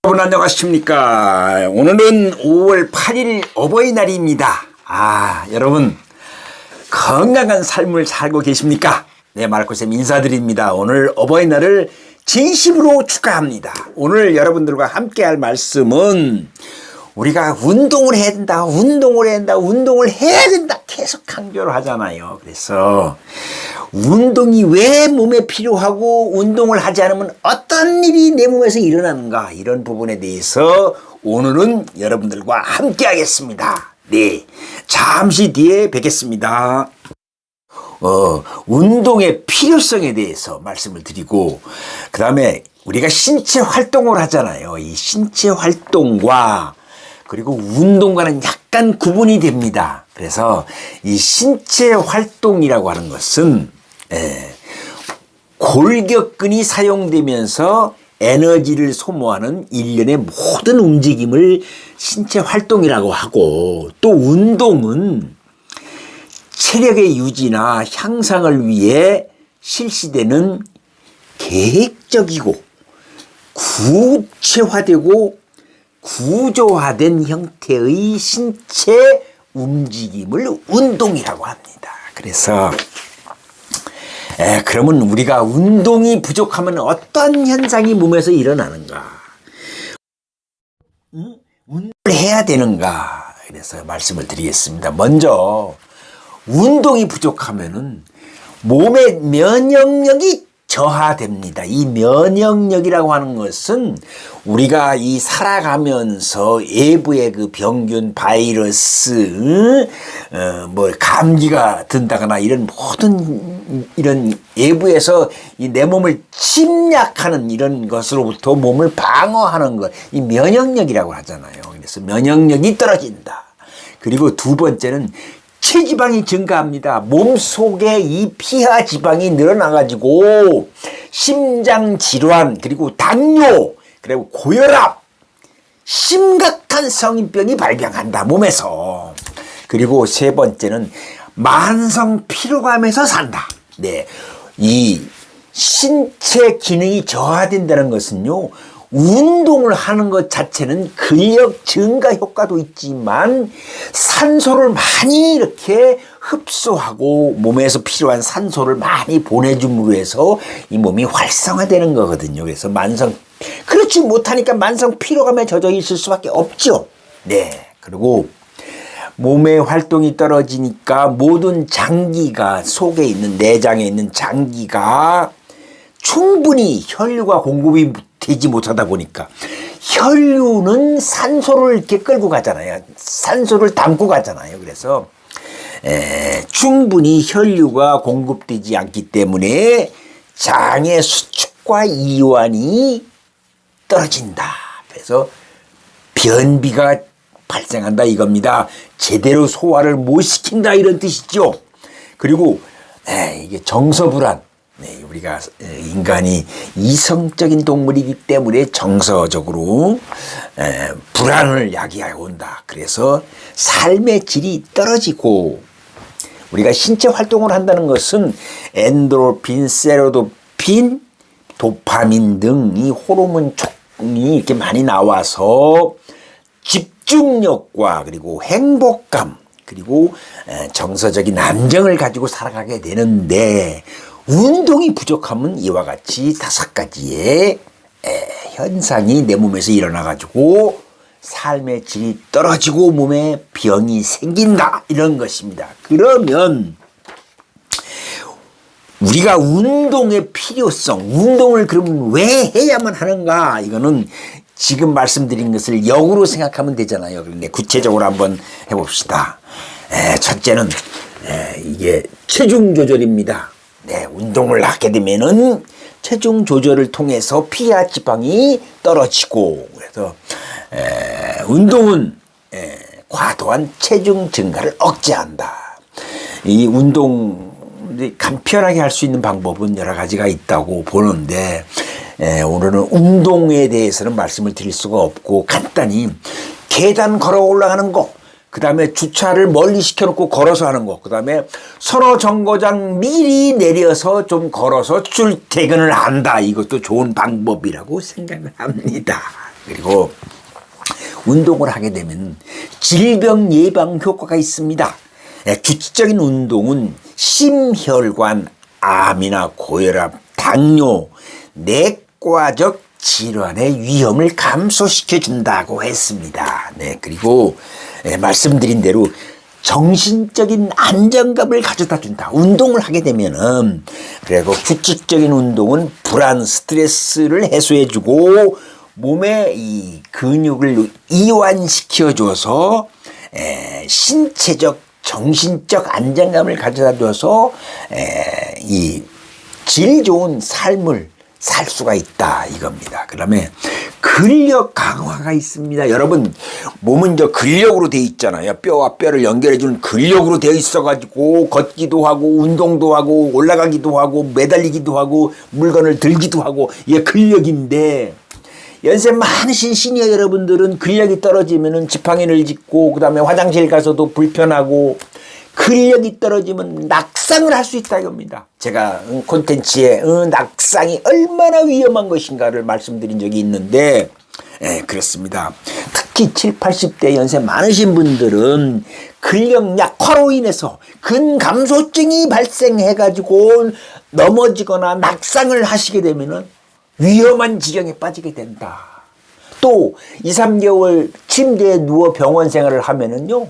여러분 안녕하십니까? 오늘은 5월 8일 어버이날입니다. 여러분 건강한 삶을 살고 계십니까? 네, 마르코쌤 인사드립니다. 오늘 어버이날을 진심으로 축하합니다. 오늘 여러분들과 함께 할 말씀은 우리가 운동을 해야 된다, 운동을 해야 된다 계속 강조를 하잖아요. 그래서 운동이 왜 몸에 필요하고 운동을 하지 않으면 어떤 일이 내 몸에서 일어나는가, 이런 부분에 대해서 오늘은 여러분들과 함께 하겠습니다. 네, 잠시 뒤에 뵙겠습니다. 운동의 필요성에 대해서 말씀을 드리고, 그 다음에 우리가 신체 활동을 하잖아요. 이 신체 활동과 그리고 운동과는 약간 구분이 됩니다. 그래서 이 신체 활동이라고 하는 것은 골격근이 사용되면서 에너지를 소모하는 일련의 모든 움직임을 신체 활동이라고 하고, 또 운동은 체력의 유지나 향상을 위해 실시되는 계획적이고 구체화되고 구조화된 형태의 신체 움직임을 운동이라고 합니다. 그래서 그러면 우리가 운동이 부족하면 어떤 현상이 몸에서 일어나는가? 운동을 해야 되는가? 그래서 말씀을 드리겠습니다. 먼저 운동이 부족하면은 몸의 면역력이 저하됩니다. 이 면역력이라고 하는 것은 우리가 이 살아가면서 외부의 그 병균, 바이러스, 감기가 든다거나 이런 모든 이런 외부에서 이 내 몸을 침략하는 이런 것으로부터 몸을 방어하는 것, 이 면역력이라고 하잖아요. 그래서 면역력이 떨어진다. 그리고 두 번째는 체지방이 증가합니다. 몸속에 이 피하 지방이 늘어나가지고 심장 질환, 그리고 당뇨, 그리고 고혈압, 심각한 성인병이 발병한다, 몸에서. 그리고 세 번째는 만성 피로감에서 산다. 네, 이 신체 기능이 저하된다는 것은요, 운동을 하는 것 자체는 근력 증가 효과도 있지만 산소를 많이 이렇게 흡수하고 몸에서 필요한 산소를 많이 보내줌으로 해서 이 몸이 활성화되는 거거든요. 그래서 그렇지 못하니까 만성 피로감에 젖어 있을 수밖에 없죠. 네. 그리고 몸의 활동이 떨어지니까 모든 장기가, 속에 있는 내장에 있는 장기가 충분히 혈류가 공급이 되지 못하다 보니까, 혈류는 산소를 이렇게 끌고 가잖아요. 산소를 담고 가잖아요. 그래서 충분히 혈류가 공급되지 않기 때문에 장의 수축과 이완이 떨어진다. 그래서 변비가 발생한다 이겁니다. 제대로 소화를 못 시킨다, 이런 뜻이죠. 그리고 이게 정서불안. 네, 우리가 인간이 이성적인 동물이기 때문에 정서적으로 불안을 야기하여 온다. 그래서 삶의 질이 떨어지고, 우리가 신체 활동을 한다는 것은 엔도르핀, 세로토닌, 도파민 등 이 호르몬 촉이 이렇게 많이 나와서 집중력과 그리고 행복감, 그리고 정서적인 안정을 가지고 살아가게 되는데, 운동이 부족하면 이와 같이 5가지의 현상이 내 몸에서 일어나가지고 삶의 질이 떨어지고 몸에 병이 생긴다, 이런 것입니다. 그러면 우리가 운동의 필요성, 운동을 그러면 왜 해야만 하는가? 이거는 지금 말씀드린 것을 역으로 생각하면 되잖아요. 그런데 구체적으로 한번 해봅시다. 첫째는 이게 체중 조절입니다. 네, 운동을 하게 되면은 체중 조절을 통해서 피하 지방이 떨어지고, 그래서 운동은 과도한 체중 증가를 억제한다. 이 운동 간편하게 할 수 있는 방법은 여러 가지가 있다고 보는데, 오늘은 운동에 대해서는 말씀을 드릴 수가 없고, 간단히 계단 걸어 올라가는 거, 그 다음에 주차를 멀리 시켜놓고 걸어서 하는 거, 그 다음에 선호 정거장 미리 내려서 좀 걸어서 출퇴근을 한다. 이것도 좋은 방법이라고 생각을 합니다. 그리고 운동을 하게 되면 질병 예방 효과가 있습니다. 규칙적인 운동은 심혈관, 암이나 고혈압, 당뇨, 내과적 질환의 위험을 감소시켜 준다고 했습니다. 네, 그리고 말씀드린 대로 정신적인 안정감을 가져다 준다. 운동을 하게 되면은, 그리고 규칙적인 운동은 불안, 스트레스를 해소해주고 몸의 이 근육을 이완시켜줘서 신체적, 정신적 안정감을 가져다 줘서 이 질 좋은 삶을 살 수가 있다 이겁니다. 그다음에 근력 강화가 있습니다. 여러분, 몸은 저 근력으로 되어 있잖아요. 뼈와 뼈를 연결해주는 근력으로 되어 있어가지고 걷기도 하고 운동도 하고 올라가기도 하고 매달리기도 하고 물건을 들기도 하고 이게 근력인데, 연세 많으신 시니어 여러분들은 근력이 떨어지면은 지팡이를 짚고 그다음에 화장실 가서도 불편하고, 근력이 떨어지면 낙상을 할 수 있다 이겁니다. 제가 콘텐츠에 낙상이 얼마나 위험한 것인가를 말씀드린 적이 있는데, 그렇습니다. 특히 7, 80대 연세 많으신 분들은 근력 약화로 인해서 근감소증이 발생해가지고 넘어지거나 낙상을 하시게 되면은 위험한 지경에 빠지게 된다. 또 2, 3개월 침대에 누워 병원 생활을 하면은요,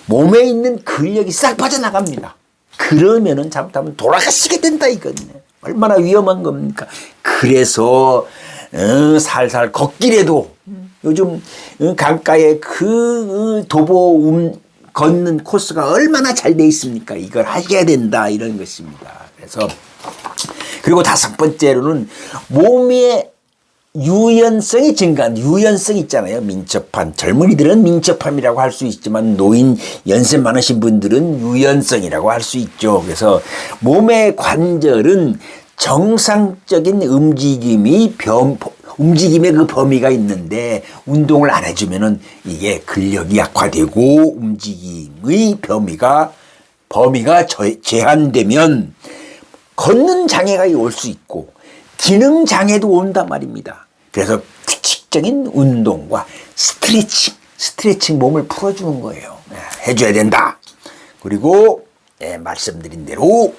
몸에 있는 근력이 싹 빠져나갑니다. 그러면은 잘못하면 돌아가시게 된다 이거네. 얼마나 위험한 겁니까? 그래서 살살 걷기라도 요즘 강가에 그 도보 걷는 코스가 얼마나 잘 돼 있습니까? 이걸 하셔야 된다 이런 것입니다. 그래서 그리고 5번째로는 몸의 유연성이 증가한, 유연성 있잖아요. 민첩한, 젊은이들은 민첩함이라고 할 수 있지만 노인, 연세 많으신 분들은 유연성이라고 할 수 있죠. 그래서 몸의 관절은 정상적인 움직임의 그 범위가 있는데, 운동을 안 해주면은 이게 근력이 약화되고 움직임의 범위가 제한되면 걷는 장애가 올 수 있고 기능 장애도 온단 말입니다. 그래서 규칙적인 운동과 스트레칭 몸을 풀어주는 거예요. 해줘야 된다. 그리고 말씀드린 대로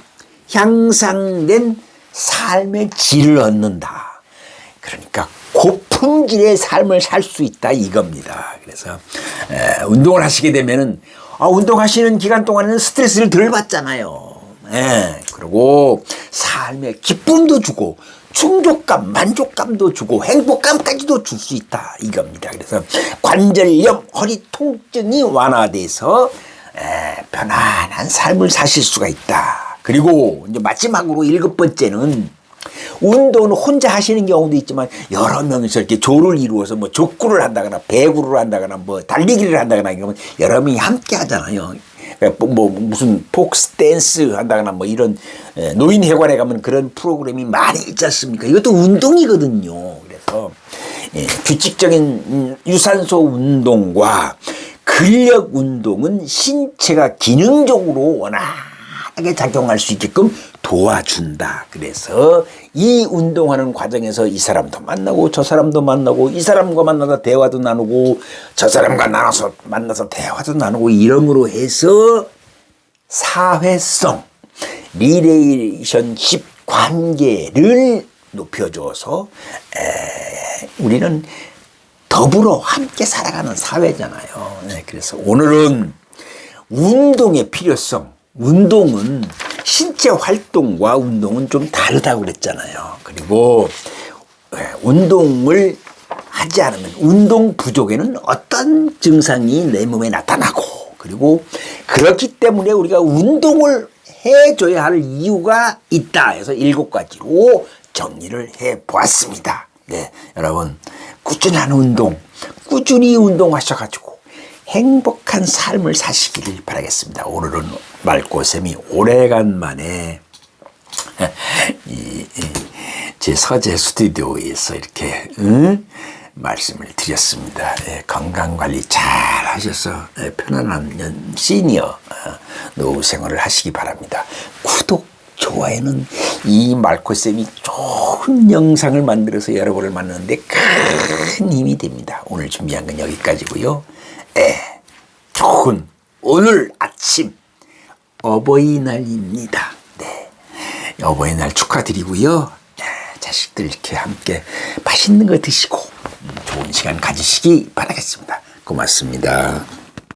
향상된 삶의 질을 얻는다. 그러니까 고품질의 삶을 살 수 있다 이겁니다. 그래서 운동을 하시게 되면은, 운동하시는 기간 동안에는 스트레스를 덜 받잖아요. 그리고 삶에 기쁨도 주고 충족감, 만족감도 주고 행복감까지도 줄 수 있다 이겁니다. 그래서 관절염, 허리 통증이 완화돼서 편안한 삶을 사실 수가 있다. 그리고 이제 마지막으로 7번째는, 운동은 혼자 하시는 경우도 있지만 여러 명이서 이렇게 조를 이루어서 뭐 족구를 한다거나 배구를 한다거나 뭐 달리기를 한다거나 이러면 여러 명이 함께 하잖아요. 뭐 무슨 폭스 댄스 한다거나 뭐 이런 노인회관에 가면 그런 프로그램이 많이 있지 않습니까? 이것도 운동이거든요. 그래서 규칙적인 유산소 운동과 근력 운동은 신체가 기능적으로 원활하게 작용할 수 있게끔 도와준다. 그래서 이 운동하는 과정에서 이 사람도 만나고 저 사람도 만나고, 이 사람과 만나서 대화도 나누고 저 사람과 만나서 대화도 나누고, 이름으로 해서 사회성, 리레이션십 관계를 높여줘서 우리는 더불어 함께 살아가는 사회잖아요. 그래서 오늘은 운동의 필요성, 운동은 신체 활동과 운동은 좀 다르다고 그랬잖아요. 그리고 운동을 하지 않으면, 운동 부족에는 어떤 증상이 내 몸에 나타나고, 그리고 그렇기 때문에 우리가 운동을 해줘야 할 이유가 있다 해서 7가지로 정리를 해보았습니다. 여러분, 꾸준히 운동하셔가지고 행복한 삶을 사시기를 바라겠습니다. 오늘은 말고샘이 오래간만에 제 서재 스튜디오에서 이렇게 말씀을 드렸습니다. 건강관리 잘 하셔서 편안한 시니어 노후 생활을 하시기 바랍니다. 구독, 좋아요는 이 말코쌤이 좋은 영상을 만들어서 여러분을 만나는데 큰 힘이 됩니다. 오늘 준비한 건 여기까지고요. 좋은 오늘 아침 어버이날입니다. 네, 어버이날 축하드리고요. 자식들 이렇게 함께 맛있는 거 드시고 좋은 시간 가지시기 바라겠습니다. 고맙습니다.